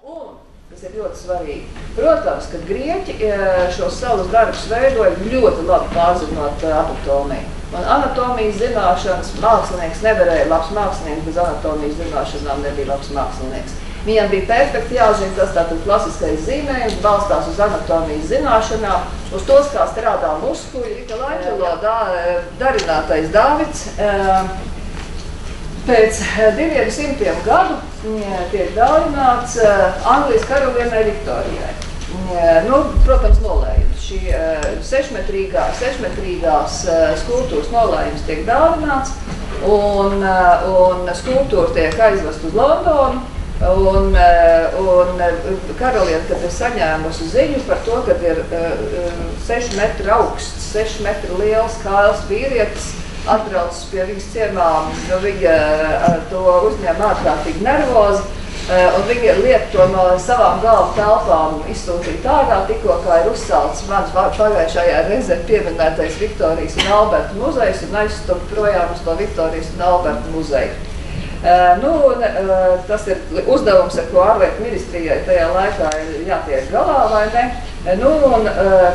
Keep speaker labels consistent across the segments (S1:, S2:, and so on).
S1: Un, kas ir ļoti svarīgi, protams, ka grieķi šos savus darbus veidoja ļoti labi pārzinot anatomiju. Un anatomijas zināšanas mākslinieks nevarēja, labs mākslinieks bez anatomijas zināšanām nebija labs mākslinieks. Viņam bija perfekti jāzina, tas tātad klasiskais zīmējums, balstās uz anatomijas zināšanām, uz tos, kā strādā muskuļi. Michelangelo darinātais Dāvids pēc 200 gadu tiek dāvināts Anglijas karalienei Viktorijai. Protams, nolējums. Šī sešmetrīgās skulptūras nolējums tiek dāvināts, un skulptūra tiek aizvest uz Londonu. Un karaliene, kad ir saņēmusi ziņu par to, ka ir 6 metru augsts, 6 metru liels kāls vīrietis atbraucis pie viņas ciemā, viņa to uzņēma ārkārtīgi nervozi, un viņa liek to no savām galvu telpām izsūtīt ārā, tikko kā ir uzcelts mans pagājušajā reizē pieminētais Viktorijas un Alberta muzejs un aizstup projām uz to Viktorijas un Alberta muzeju. Tas ir uzdevums, ar ko ārlietu ministrijai tajā laikā ir jātiek galā, vai ne?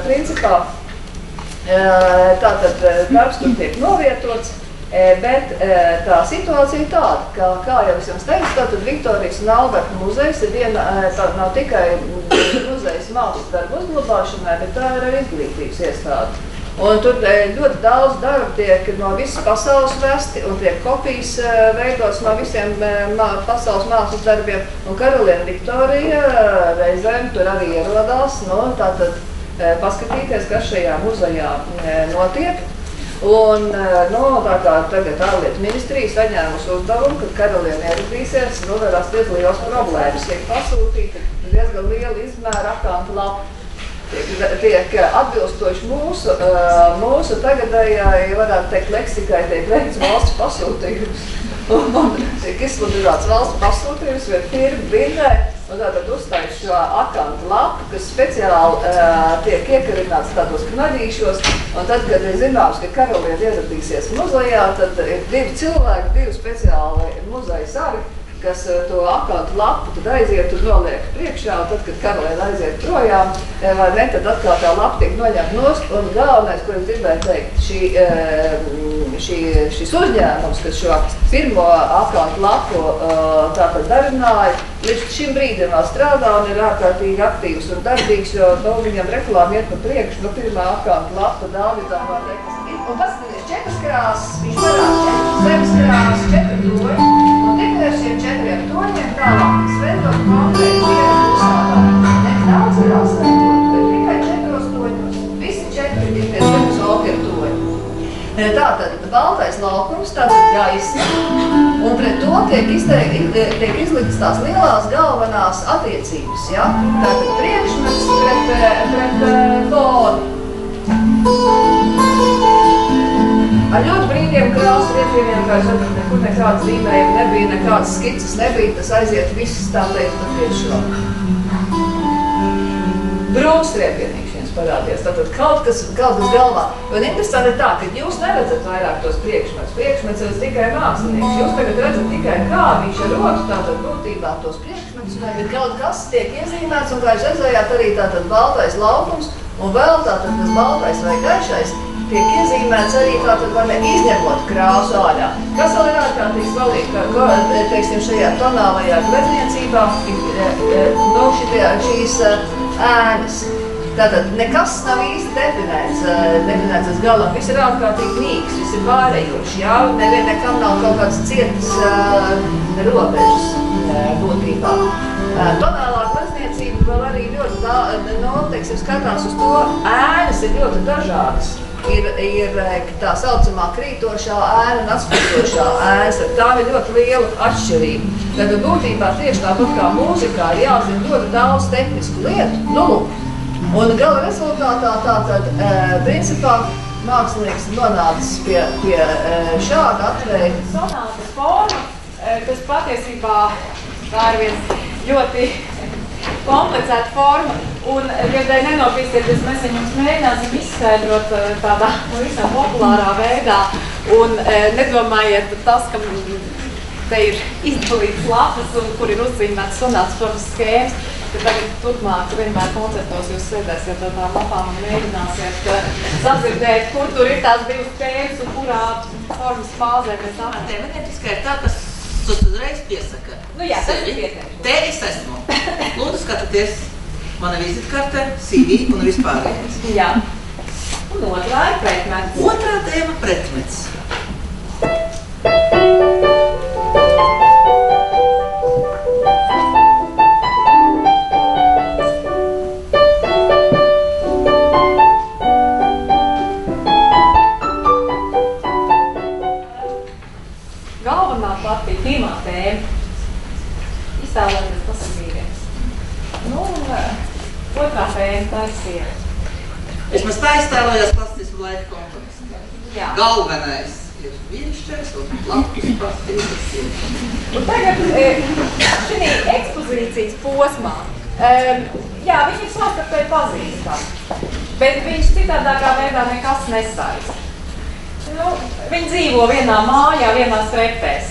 S1: Principā, tātad darbs tur tiek novietots, bet tā situācija ir tāda, kā jau es jums teicu, tātad Viktorijas un Alberta muzejs ir nav tikai muzejs mākslas darbu uzglabāšanai, bet tā ir arī izglītības iestāde. Un tur ļoti daudz darba tiek no visas pasaules vesti un tiek kopijas veidots no visiem pasaules mākslas darbiem. Un karaliene Viktorija reizēm tur arī ierodās, tātad paskatīties, kas šajā muzejā notiek. Un tā kā tagad ārlietu ministrija saņēmusi uzdevumu, kad karaliene ieradīsies, var rasties liels problēmas. Tiek pasūtīta diezgan liela izmēra akanta lapa. Tiek atbilstoši mūsu tagadējai, varētu teikt, leksikai, tiek veikts valsts pasūtījums. Un tiek izsludināts valsts pasūtījums, vai firma brindē, un tātad uzstājas šo akantu lapu, kas speciāli tiek iekarināts tādos knaģīšos. Un tad, kad ir zināms, ka karaliene ieradīsies muzejā, tad ir 2 cilvēki, 2 speciāli muzeja sargi, kas to akantu lapu tad aiziet un noliek priekšā, un tad, kad karaliene aiziet projām, vai ne, tad atkal tā lapa tiek noņemta nost, un galvenais, ko es gribēju teikt, šis uzņēmums, kas šo pirmo akantu lapu tātad darināja, līdz šim brīdim vēl strādā un ir ārkārtīgi aktīvs un darbīgs, jo viņam reklāma iet pa priekšu, no pirmā akantu lapa Dāvidam var teikt. Un paskaties, 4 krāsas, viņš parāda 4 zemes krāsas, 4 toņi, un tikai ar šiem 4 toņiem tālāk tiks veidot konkrēti viena pusādā. Nevis daudz krāsas veidot, bet tikai 4 toņos. Visi 4 ir tie zemes okeru toņi. Tātad baltais laukums, tātad gaisma, un pret to tiek izliktas tās lielās galvenās attiecības, ja? Tātad priekšmets pret fonu. Ar ļoti brīviem krāsu riepieniem, kā es saprotu, nekur nekādas zīmējumi nebija, nekādas skices nebija, tas aiziet viss tā teikt pie šo. Brūns riepienīgs viens parādies, tātad kaut kas galvā. Un interesanti ir tā, ka jūs neredzat vairāk tos priekšmets. Priekšmets ir tikai mākslinieks. Jūs tagad redzat tikai kā viņš ar rotu, tātad būtībā tos priekšmetus, bet kaut kas tiek iezīmēts, un kā jūs redzējāt arī tātad baltais laukums, un vēl tātad tas baltais vai gaišais tiek iezīmēts arī tātad, vai ne, izņemot krāsu ārā. Kas vēl ir ārkārtīgi svarīgi, ka, teiksim, šajā tonālajā glezniecībā šīs ēnas. Tātad nekas nav īsti definēts uz galam, viss ir ārkārtīgi mīgs, viss ir pārējoši, jā, nekam nav kaut kāds cietas robežas būtībā. Tonālā glezniecība vēl arī ļoti, skatās uz to, ēnas ir ļoti dažādas. Ir tā saucamā krītošā ēna un atspūtošā ēnas, ar tām ir ļoti liela atšķirība. Tad būtībā tieši tāpat kā mūzikā ir jāzina ļoti daudz tehnisku lietu, un gala rezultātā tātad, principā, mākslinieks nonācis pie šāda atveida.
S2: Sonātas forma, kas patiesībā tā ir viens ļoti komplicēta forma, un, ja dēļ nenopīsieties, mēs jums mēģināsim izskaidrot tādā visam populārā veidā, un nedomājiet tas, ka te ir izdalītas lapas, un kur ir uzzīmētas sonātas formas skēmas, ka tagad turpmāk vienmēr koncertos jūs sēdēsiet ar tām lapām un mēģināsiet sadzirdēt, kur tur ir tās divas skēmas un kurā formas māzē mēs apmēr.
S3: Tematiski ir tā, kas uzreiz piesaka.
S2: Nu jā, tas ir pieteikums.
S3: Te es esmu. Lūdzu, skatieties mana vizitkarte, CV un vispārējais.
S2: Jā. Un otrā ir pretmets.
S3: Otrā tēma pretmets.
S2: Galvenā partija, pirmā tēma. Iztēlēties, tas ir vīrietis. Nu, un otrā tēma, tā ir sieva.
S3: Vismaz tā iztēlojās klasisku laika kontekstu.
S2: Jā.
S3: Galvenais ir vīrišķais un latvijas partija ir sieva.
S2: Un tagad šī ekspozīcijas posmā, jā, viņi ir savstarpēji pazīstami, bet viņš citādākā veidā nekas nesaista. Nu, viņi dzīvo vienā mājā, vienās trepēs,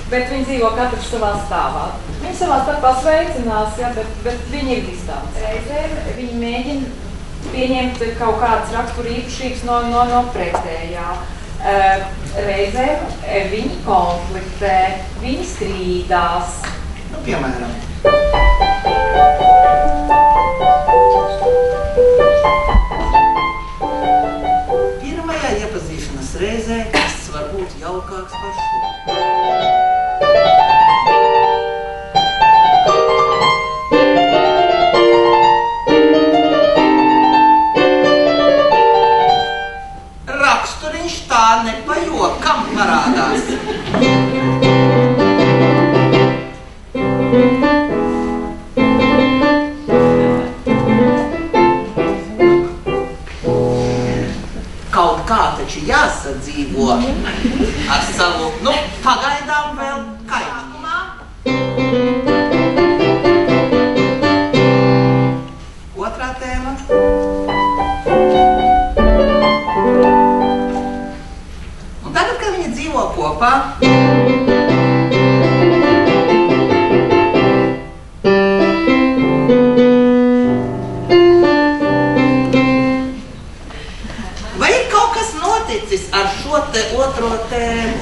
S2: bet viņi dzīvo katrs savā stāvā. Viņi savā starpā sveicinās, ja, bet viņi ir distanci. Reizēm viņi mēģina pieņemt kaut kādas rakstura īpašības no pretējā. Reizēm viņi konfliktē, viņi strīdās.
S3: Nu, piemēram. Pirmajā iepazīšanas reizē tas var būt jaukāks par šo. Raksturiņš tā nepajokam parādās. Kaut kā taču jāsadzīvo ar savu, nu, pagaidām vēl kaitkumā. Otrā tēma. Un tagad, kad viņi dzīvo kopā, vai ir kaut kas noticis ar šo te otro tēmu?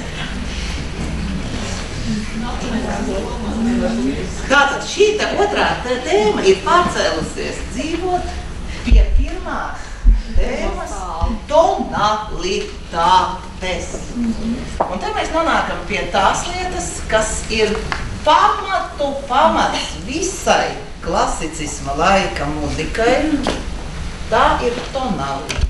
S3: Tātad šī te otrā tēma ir pārcēlusies dzīvot pie pirmās tēmas tonalitātes. Un te mēs nonākam pie tās lietas, kas ir pamats visai klasicisma laika muzikai. Tā ir tonalitāte.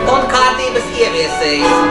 S3: Un kārtības ieviesējs.